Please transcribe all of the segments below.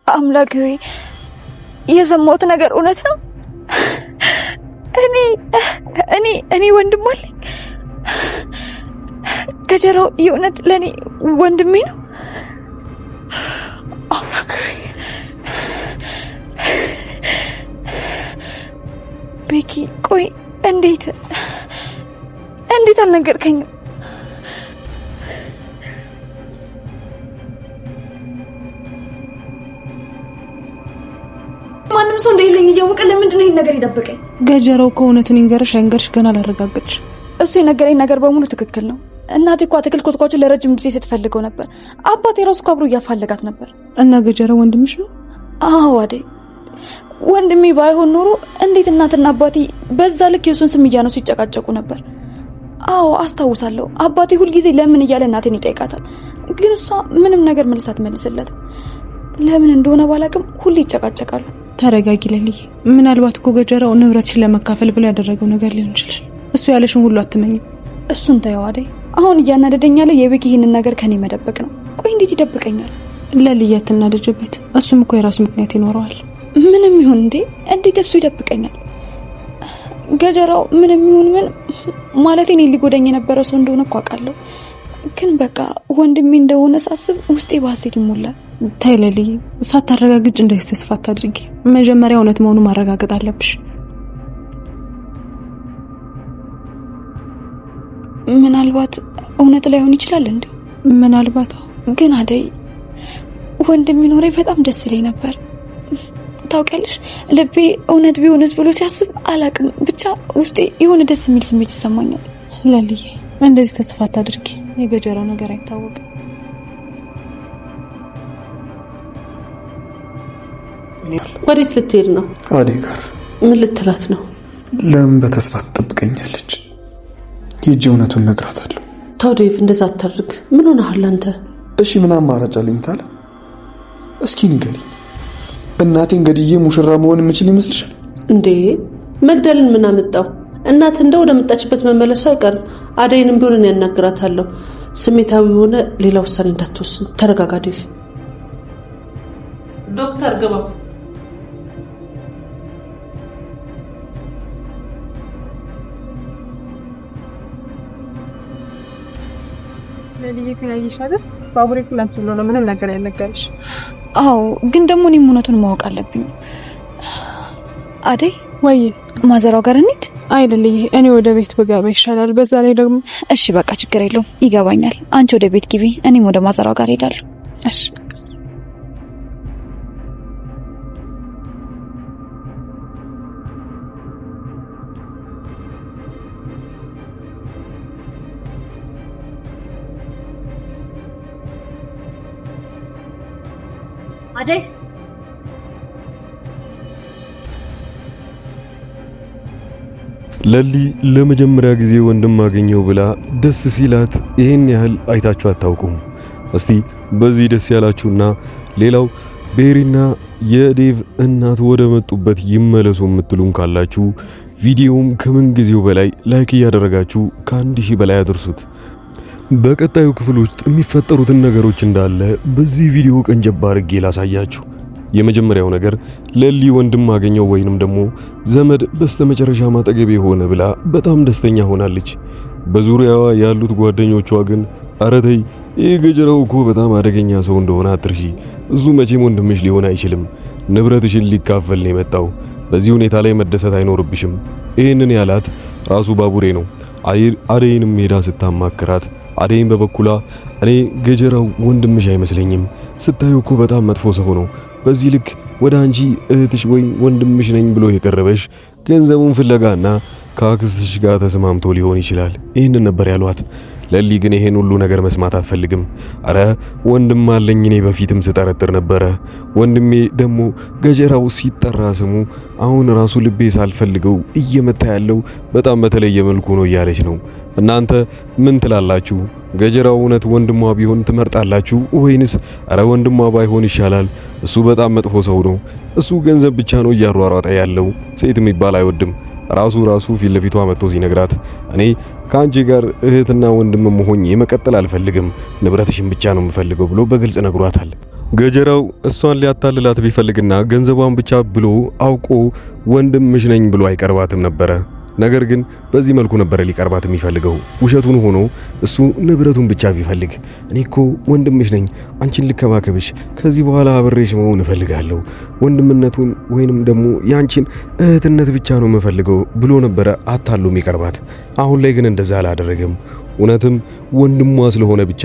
አምላኬ ሆይ የሰማሁት ነገር እውነት ነው? እኔ ወንድም አለኝ? ገጀራው የእውነት ለኔ ወንድሜ ነው? አምላኬ ቤኪ ቆይ እንዴት አልነገርከኝም? ማንም ሰው እንደሌለኝ እያወቀ ለምንድን ነው ይሄን ነገር የደበቀኝ? ገጀራው ከእውነቱን ይንገርሽ አይንገርሽ ገና አላረጋገጥሽ። እሱ የነገረኝ ነገር በሙሉ ትክክል ነው። እናቴ እኮ አትክልት ኮትኳቹን ለረጅም ጊዜ ስትፈልገው ነበር። አባቴ ራሱ እኮ አብሮ እያፋለጋት ነበር። እና ገጀራው ወንድምሽ ነው? አዎ አደይ ወንድሜ ባይሆን ኖሮ እንዴት እናትና አባቴ በዛ ልክ የሱን ስም እያነሱ ይጨቃጨቁ ነበር? አዎ አስታውሳለሁ። አባቴ ሁልጊዜ ለምን እያለ እናቴን ይጠይቃታል፣ ግን እሷ ምንም ነገር መልስ አትመልስለትም። ለምን እንደሆነ ባላቅም ሁሌ ይጨቃጨቃሉ። ተረጋጊ ለልዬ። ምናልባት እኮ ገጀራው ንብረትሽን ለመካፈል ብሎ ያደረገው ነገር ሊሆን ይችላል። እሱ ያለሽን ሁሉ አትመኝም። እሱን ተይው አደይ። አሁን እያናደደኝ ያለ የቤኪ ይሄንን ነገር ከኔ መደበቅ ነው። ቆይ እንዴት ይደብቀኛል? ለልዬ አትናደጅበት። እሱም እኮ የራሱ ምክንያት ይኖረዋል። ምንም ይሁን እንዴት እሱ ይደብቀኛል? ገጀራው ምንም ይሁን ምን ማለት እኔ ሊጎዳኝ የነበረ ሰው እንደሆነ እኮ አውቃለሁ። ግን በቃ ወንድሜ እንደሆነ ሳስብ ውስጤ በሐሴት ይሞላል። ተይ ለልዬ፣ ሳታረጋግጭ እንደዚህ ተስፋ አታድርጊ። መጀመሪያ እውነት መሆኑን ማረጋገጥ አለብሽ። ምናልባት እውነት ላይሆን ይችላል እንዴ? ምናልባት። ግን አደይ ወንድሜ ኖሬ በጣም ደስ ይለኝ ነበር። ታውቂያለሽ ልቤ እውነት ቢሆንስ ብሎ ሲያስብ አላቅም፣ ብቻ ውስጤ የሆነ ደስ የሚል ስሜት ይሰማኛል። ለልዬ እንደዚህ ተስፋ አታድርጊ። የገጀራው ነገር አይታወቅም። ወዴት ልትሄድ ነው? አደይ ጋር። ምን ልትላት ነው? ለምን በተስፋ ትጠብቀኛለች? ሂጅ እውነቱን ነግራታለሁ። ተው ዴቭ፣ እንደዛ አታድርግ። ምን ሆነሃል አንተ? እሺ ምን አማራጭ አለኝ ታለ? እስኪ ንገሪ። እናቴን ገድዬ ሙሽራ መሆን የምችል ይመስልሻል እንዴ? መግደልን ምን አመጣው? እናት እንደው ወደ መጣችበት መመለሱ አይቀርም። አደይንም ቢሆን ያናግራታለሁ። ስሜታዊ ሆነ ሌላ ውሳኔ እንዳትወስን። ተረጋጋ ዴቭ። ዶክተር ግባ። ለልዬ ከያይሽ አይደል? ባቡሬ ኩላንት ብሎ ነው ምንም ነገር ያልነገርሽ። አዎ ግን ደግሞ እኔም እውነቱን ማወቅ አለብኝ። አደይ ወይ ማዘራው ጋር እንሂድ አይደል? እኔ ወደ ቤት ብገባ ይሻላል። በዛ ላይ ደግሞ እሺ በቃ ችግር የለውም ይገባኛል። አንቺ ወደ ቤት ግቢ፣ እኔም ወደ ማዘራው ጋር ሄዳለሁ። እሺ አደይ ለሊ ለመጀመሪያ ጊዜ ወንድም አገኘው ብላ ደስ ሲላት ይሄን ያህል አይታችሁ አታውቁም። እስቲ በዚህ ደስ ያላችሁና ሌላው ቤሪና የዴቭ እናት ወደ መጡበት ይመለሱ የምትሉን ካላችሁ ቪዲዮውን ከምን ጊዜው በላይ ላይክ እያደረጋችሁ ከ1000 በላይ አድርሱት። በቀጣዩ ክፍል ውስጥ የሚፈጠሩትን ነገሮች እንዳለ በዚህ ቪዲዮ ቀንጨብ አድርጌ ላሳያችሁ። የመጀመሪያው ነገር ለሊ ወንድም አገኘው ወይንም ደግሞ ዘመድ በስተመጨረሻ ማጠገብ ሆነ ብላ በጣም ደስተኛ ሆናለች። በዙሪያዋ ያሉት ጓደኞቿ ግን አረተይ ይህ ገጀራው እኮ በጣም አደገኛ ሰው እንደሆነ አትርሺ፣ እሱ መቼም ወንድምሽ ሊሆን አይችልም፣ ንብረትሽን ሊካፈል ነው የመጣው፣ በዚህ ሁኔታ ላይ መደሰት አይኖርብሽም። ይህንን ያላት ራሱ ባቡሬ ነው። አደይንም ሄዳ ስታማክራት አደይን በበኩላ እኔ ገጀራው ወንድምሽ አይመስለኝም፣ ስታዩ እኮ በጣም መጥፎ ሰው ነው፣ በዚህ ልክ ወደ አንቺ እህትሽ ወይ ወንድምሽ ነኝ ብሎ የቀረበሽ ገንዘቡን ፍለጋና ከአክስትሽ ጋር ተስማምቶ ሊሆን ይችላል። ይህንን ነበር ያሏት። ለሊ ግን ይሄን ሁሉ ነገር መስማት አትፈልግም። አረ ወንድም አለኝ እኔ በፊትም ስጠረጥር ነበረ፣ ወንድሜ ደግሞ ገጀራው ሲጠራ ስሙ አሁን ራሱ ልቤ ሳልፈልገው እየመታ ያለው በጣም በተለየ መልኩ ነው እያለች ነው። እናንተ ምን ትላላችሁ? ገጀራው እውነት ወንድሟ ቢሆን ትመርጣላችሁ ወይንስ አረ ወንድሟ ባይሆን ይሻላል፣ እሱ በጣም መጥፎ ሰው ነው፣ እሱ ገንዘብ ብቻ ነው እያሯሯጠ ያለው፣ ሴት የሚባል አይወድም፣ ራሱ ፊት ለፊቷ መጥቶ ሲነግራት እኔ ካንቺ ጋር እህትና ወንድም መሆን መቀጠል አልፈልግም፣ ንብረትሽን ብቻ ነው የምፈልገው ብሎ በግልጽ ነግሯታል። ገጀራው እሷን ሊያታልላት ቢፈልግና ገንዘቧን ብቻ ብሎ አውቆ ወንድምሽ ነኝ ብሎ አይቀርባትም ነበረ። ነገር ግን በዚህ መልኩ ነበር ሊቀርባት የሚፈልገው። ውሸቱን ሆኖ እሱ ንብረቱን ብቻ ቢፈልግ እኔ እኮ ወንድምሽ ነኝ፣ አንቺን ልከባከብሽ፣ ከዚህ በኋላ አብሬሽ መሆን እፈልጋለሁ፣ ወንድምነቱን ወይንም ደግሞ ያንቺን እህትነት ብቻ ነው የምፈልገው ብሎ ነበረ አታሉ የሚቀርባት። አሁን ላይ ግን እንደዛ አላደረገም። እውነትም ወንድሟ ስለሆነ ብቻ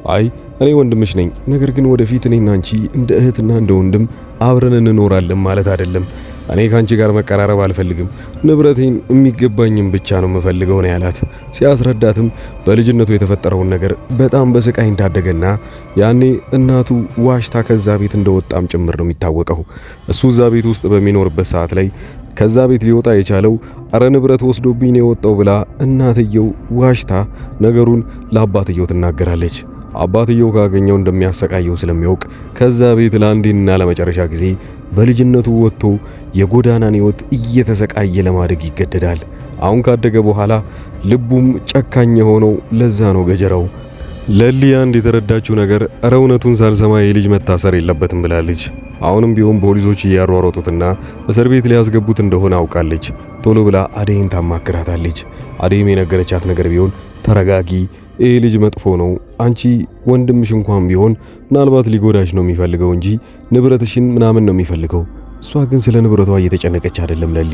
አይ እኔ ወንድምሽ ነኝ፣ ነገር ግን ወደፊት እኔና አንቺ እንደ እህትና እንደ ወንድም አብረን እንኖራለን ማለት አይደለም። እኔ ካንቺ ጋር መቀራረብ አልፈልግም፣ ንብረቴን የሚገባኝም ብቻ ነው የምፈልገው ነው ያላት። ሲያስረዳትም በልጅነቱ የተፈጠረውን ነገር በጣም በስቃይ እንዳደገና ያኔ እናቱ ዋሽታ ከዛ ቤት እንደወጣም ጭምር ነው የሚታወቀው። እሱ እዛ ቤት ውስጥ በሚኖርበት ሰዓት ላይ ከዛ ቤት ሊወጣ የቻለው አረ ንብረት ወስዶብኝ ነው የወጣው ብላ እናትየው ዋሽታ ነገሩን ለአባትየው ትናገራለች። አባትየው ካገኘው እንደሚያሰቃየው ስለሚያውቅ ከዛ ቤት ለአንዴና ለመጨረሻ ጊዜ በልጅነቱ ወጥቶ የጎዳናን ሕይወት እየተሰቃየ ለማደግ ይገደዳል። አሁን ካደገ በኋላ ልቡም ጨካኝ የሆነው ለዛ ነው ገጀራው። ለሊ አንድ የተረዳችው ነገር እረ እውነቱን ሳልሰማ የልጅ መታሰር የለበትም ብላለች። አሁንም ቢሆን ፖሊሶች እያሯሯጡትና እስር ቤት ሊያስገቡት እንደሆነ አውቃለች። ቶሎ ብላ አደይን ታማክራታለች። አደይም የነገረቻት ነገር ቢሆን ተረጋጊ፣ ይህ ልጅ መጥፎ ነው፣ አንቺ ወንድምሽ እንኳን ቢሆን ምናልባት ሊጎዳሽ ነው የሚፈልገው እንጂ ንብረትሽን ምናምን ነው የሚፈልገው። እሷ ግን ስለ ንብረቷ እየተጨነቀች አይደለም። ለሊ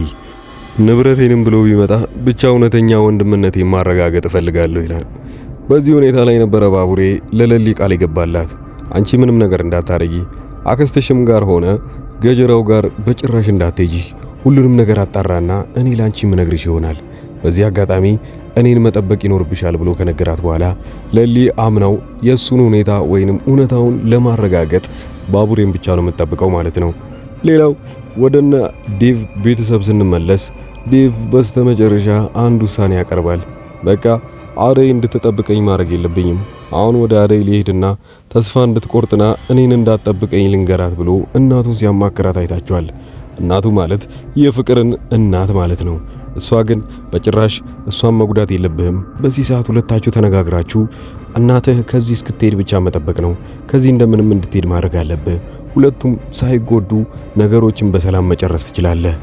ንብረቴንም ብሎ ቢመጣ ብቻ እውነተኛ ወንድምነቴን ማረጋገጥ እፈልጋለሁ ይላል። በዚህ ሁኔታ ላይ ነበረ ባቡሬ ለለሊ ቃል ይገባላት፣ አንቺ ምንም ነገር እንዳታረጊ፣ አክስትሽም ጋር ሆነ ገጀራው ጋር በጭራሽ እንዳትሄጂ፣ ሁሉንም ነገር አጣራና እኔ ላንቺ ምነግርሽ ይሆናል። በዚህ አጋጣሚ እኔን መጠበቅ ይኖርብሻል ብሎ ከነገራት በኋላ ለሊ አምናው የሱን ሁኔታ ወይንም እውነታውን ለማረጋገጥ ባቡሬን ብቻ ነው የምትጠብቀው ማለት ነው። ሌላው ወደነ ዴቭ ቤተሰብ ስንመለስ ዴቭ በስተመጨረሻ አንድ ውሳኔ ያቀርባል። በቃ አደይ እንድትጠብቀኝ ማድረግ የለብኝም፣ አሁን ወደ አደይ ሊሄድና ተስፋ እንድትቆርጥና እኔን እንዳትጠብቀኝ ልንገራት ብሎ እናቱን ሲያማክራት አይታችኋል። እናቱ ማለት የፍቅርን እናት ማለት ነው። እሷ ግን በጭራሽ እሷን መጉዳት የለብህም፣ በዚህ ሰዓት ሁለታችሁ ተነጋግራችሁ እናትህ ከዚህ እስክትሄድ ብቻ መጠበቅ ነው፣ ከዚህ እንደምንም እንድትሄድ ማድረግ አለብህ፣ ሁለቱም ሳይጎዱ ነገሮችን በሰላም መጨረስ ትችላለህ።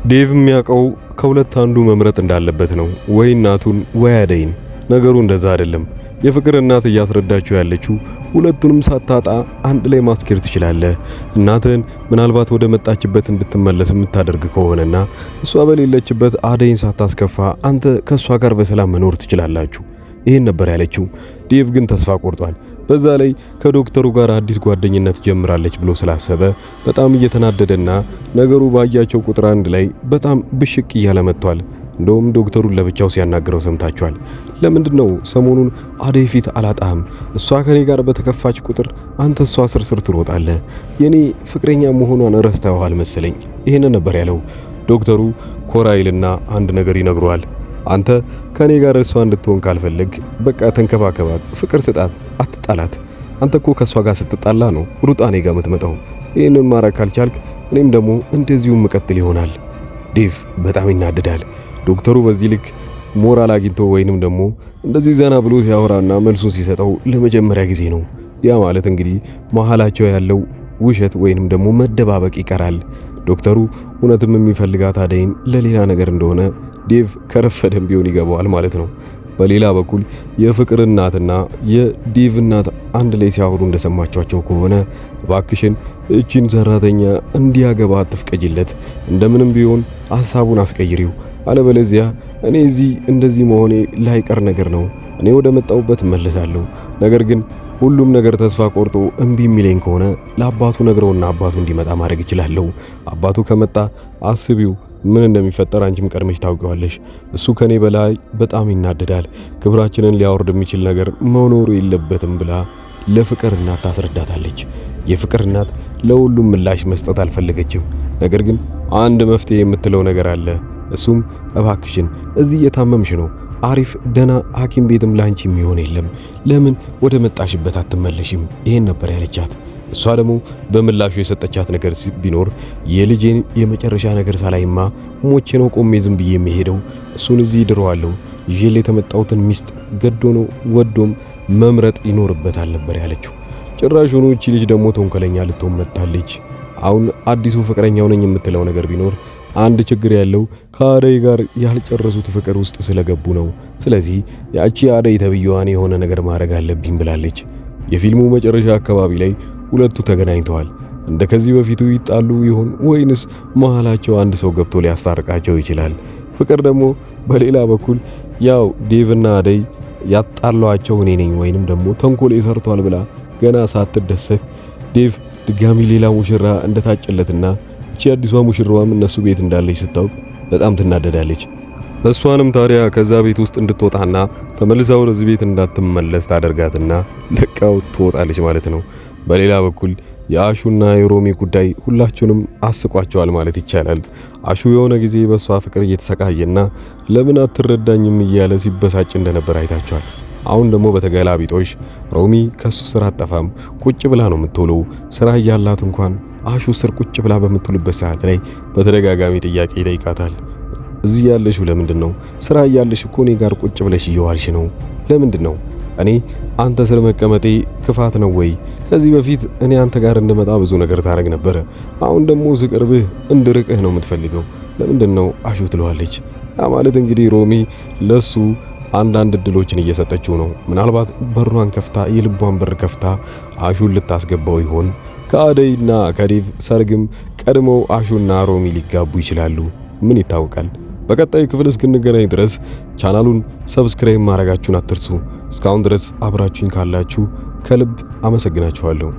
ዴቭ የሚያውቀው ከሁለት አንዱ መምረጥ እንዳለበት ነው፣ ወይ እናቱን ወይ አደይን። ነገሩ እንደዛ አይደለም። የፍቅር እናት እያስረዳችሁ ያለችው ሁለቱንም ሳታጣ አንድ ላይ ማስኬር ትችላለህ። እናትህን ምናልባት ወደ መጣችበት እንድትመለስ የምታደርግ ከሆነና እሷ በሌለችበት አደይን ሳታስከፋ አንተ ከሷ ጋር በሰላም መኖር ትችላላችሁ። ይሄን ነበር ያለችው። ዴቭ ግን ተስፋ ቆርጧል። በዛ ላይ ከዶክተሩ ጋር አዲስ ጓደኝነት ጀምራለች ብሎ ስላሰበ በጣም እየተናደደና ነገሩ ባያቸው ቁጥር አንድ ላይ በጣም ብሽቅ እያለ መጥቷል። እንደውም ዶክተሩን ለብቻው ሲያናግረው ሰምታችኋል። ለምንድነው ሰሞኑን አደይ ፊት አላጣህም? እሷ ከኔ ጋር በተከፋች ቁጥር አንተ እሷ ስር ትሮጣለህ። የኔ ፍቅረኛ መሆኗን ረስተዋል መሰለኝ። ይሄን ነበር ያለው። ዶክተሩ ኮራይልና አንድ ነገር ይነግረዋል። አንተ ከኔ ጋር እሷ እንድትሆን ካልፈለግ በቃ ተንከባከባት፣ ፍቅር ስጣት፣ አትጣላት። አንተ እኮ ከሷ ጋር ስትጣላ ነው ሩጣ እኔ ጋር የምትመጣው። ይሄንን ማድረግ ካልቻልክ እኔም ደግሞ እንደዚሁ መቀጥል ይሆናል። ዴቭ በጣም ይናደዳል። ዶክተሩ በዚህ ልክ ሞራል አግኝቶ ወይንም ደግሞ እንደዚህ ዘና ብሎ ሲያወራና መልሱን ሲሰጠው ለመጀመሪያ ጊዜ ነው። ያ ማለት እንግዲህ መሃላቸው ያለው ውሸት ወይንም ደግሞ መደባበቅ ይቀራል። ዶክተሩ እውነትም የሚፈልጋት አደይን ለሌላ ነገር እንደሆነ ዴቭ ከረፈደም ቢሆን ይገባዋል ማለት ነው። በሌላ በኩል የፍቅር እናትና የዴቭ እናት አንድ ላይ ሲያወሩ እንደሰማቻቸው ከሆነ እባክሽን እቺን ሰራተኛ እንዲያገባ አትፍቀጂለት፣ እንደምንም ቢሆን ሐሳቡን አስቀይሪው፣ አለበለዚያ እኔ እዚህ እንደዚህ መሆኔ ላይቀር ነገር ነው። እኔ ወደ መጣሁበት እመለሳለሁ። ነገር ግን ሁሉም ነገር ተስፋ ቆርጦ እምቢ የሚለኝ ከሆነ ለአባቱ ነግረውና አባቱ እንዲመጣ ማድረግ እችላለሁ። አባቱ ከመጣ አስቢው ምን እንደሚፈጠር አንቺም ቀድመሽ ታውቂዋለሽ። እሱ ከኔ በላይ በጣም ይናደዳል። ክብራችንን ሊያወርድ የሚችል ነገር መኖሩ የለበትም ብላ ለፍቅር እናት ታስረዳታለች። የፍቅር እናት ለሁሉም ምላሽ መስጠት አልፈለገችም። ነገር ግን አንድ መፍትሄ የምትለው ነገር አለ። እሱም እባክሽን እዚህ የታመምሽ ነው፣ አሪፍ ደና ሐኪም ቤትም ላንቺ የሚሆን የለም፣ ለምን ወደ መጣሽበት አትመለሽም? ይሄን ነበር ያለቻት። እሷ ደግሞ በምላሹ የሰጠቻት ነገር ቢኖር የልጄን የመጨረሻ ነገር ሳላይማ ሞቼ ነው ቆሜ ዝም ብዬ የሚሄደው፣ እሱን እዚህ ድረዋለሁ፣ ይዤ የተመጣሁትን ሚስት ገዶ ነው ወዶም መምረጥ ይኖርበታል ነበር ያለችው። ጭራሹኑ እቺ ልጅ ደግሞ ተንኮለኛ ልትሆን መጣለች። አሁን አዲሱ ፍቅረኛው ነኝ የምትለው ነገር ቢኖር አንድ ችግር ያለው ከአደይ ጋር ያልጨረሱት ፍቅር ውስጥ ስለገቡ ነው። ስለዚህ ያቺ አደይ ተብየዋን የሆነ ነገር ማድረግ አለብኝ ብላለች። የፊልሙ መጨረሻ አካባቢ ላይ ሁለቱ ተገናኝተዋል። እንደ ከዚህ በፊቱ ይጣሉ ይሆን ወይንስ መሃላቸው አንድ ሰው ገብቶ ሊያስታርቃቸው ይችላል? ፍቅር ደግሞ በሌላ በኩል ያው ዴቭና አደይ ያጣሏቸው እኔ ነኝ ወይንም ደግሞ ተንኮል ሰርቷል ብላ ገና ሳትደሰት ዴቭ ድጋሚ ሌላ ሙሽራ እንደታጨለትና እቺ አዲሷ ሙሽራዋም እነሱ ቤት እንዳለች ስታውቅ በጣም ትናደዳለች። እሷንም ታዲያ ከዛ ቤት ውስጥ እንድትወጣና ተመልሳ ወደዚህ ቤት እንዳትመለስ ታደርጋትና ለቃው ትወጣለች ማለት ነው። በሌላ በኩል የአሹና የሮሚ ጉዳይ ሁላችንም አስቋቸዋል ማለት ይቻላል። አሹ የሆነ ጊዜ በሷ ፍቅር እየተሰቃየና ለምን አትረዳኝም እያለ ሲበሳጭ እንደነበር አይታችኋል። አሁን ደግሞ በተገላቢጦሽ ሮሚ ከሱ ስራ አጠፋም ቁጭ ብላ ነው የምትውለው። ስራ እያላት እንኳን አሹ ስር ቁጭ ብላ በምትውልበት ሰዓት ላይ በተደጋጋሚ ጥያቄ ይጠይቃታል። እዚህ ያለሽው ለምንድን ነው? ስራ እያለሽ እኮ እኔ ጋር ቁጭ ብለሽ እየዋልሽ ነው። ለምንድን ነው? እኔ አንተ ስር መቀመጤ ክፋት ነው ወይ? ከዚህ በፊት እኔ አንተ ጋር እንድመጣ ብዙ ነገር ታረግ ነበር። አሁን ደግሞ ስቅርብህ እንድርቅህ ነው የምትፈልገው። ለምንድን ነው አሹ ትለዋለች። ያ ማለት እንግዲህ ሮሚ ለሱ አንዳንድ እድሎችን እየሰጠችው ነው። ምናልባት በሩን ከፍታ የልቧን በር ከፍታ አሹን ልታስገባው ይሆን? ከአደይና ከዴቭ ሰርግም ቀድመው አሹና ሮሚ ሊጋቡ ይችላሉ። ምን ይታወቃል? በቀጣይ ክፍል እስክንገናኝ ድረስ ቻናሉን ሰብስክራይብ ማድረጋችሁን አትርሱ። እስካሁን ድረስ አብራችሁኝ ካላችሁ ከልብ አመሰግናችኋለሁ።